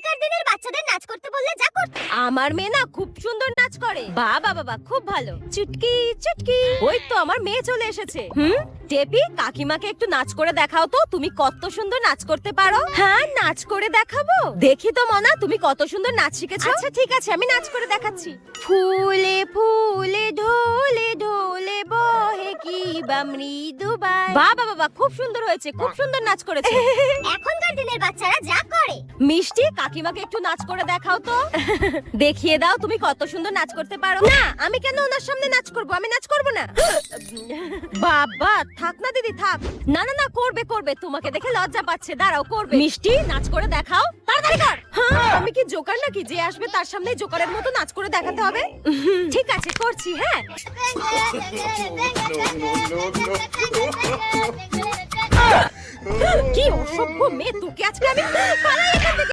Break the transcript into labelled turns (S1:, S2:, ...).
S1: আগেকার দিনের বাচ্চাদের নাচ করতে বললে যা করতে।
S2: আমার মেয়ে না খুব সুন্দর নাচ করে। বাবা বাবা খুব ভালো। চুটকি চুটকি। ওই তো আমার মেয়ে চলে এসেছে। টেপি, কাকিমাকে একটু নাচ করে দেখাও তো, তুমি কত সুন্দর নাচ করতে পারো। হ্যাঁ, নাচ করে দেখাবো। দেখি তো মনা, তুমি কত সুন্দর নাচ শিখেছো। আচ্ছা ঠিক আছে, আমি নাচ করে দেখাচ্ছি। ফুলে ফুলে ঢোলে ঢোলে বহে কি বা মৃদু বাই। বাবা বাবা খুব সুন্দর হয়েছে, খুব সুন্দর নাচ করেছে।
S1: এখনকার দিনের বাচ্চারা যা করে।
S2: মিষ্টি, কাকিমাকে একটু নাচ করে দেখাও তো। দেখিয়ে দাও তুমি কত সুন্দর নাচ করতে পারো। না, আমি কেন ওনার সামনে নাচ করব? আমি নাচ করব না। বাবা থাক না দিদি, থাক। না না না, করবে করবে, তোমাকে দেখে লজ্জা পাচ্ছে। দাঁড়াও, করবে। মিষ্টি, নাচ করে দেখাও, তাড়াতাড়ি কর। হ্যাঁ, আমি কি জোকার নাকি যে আসবে তার সামনে জোকারের মতো নাচ করে দেখাতে হবে? ঠিক আছে, করছি। হ্যাঁ, কি অসভ্য মেয়ে, তোকে আজকে আমি পালাই এখান থেকে।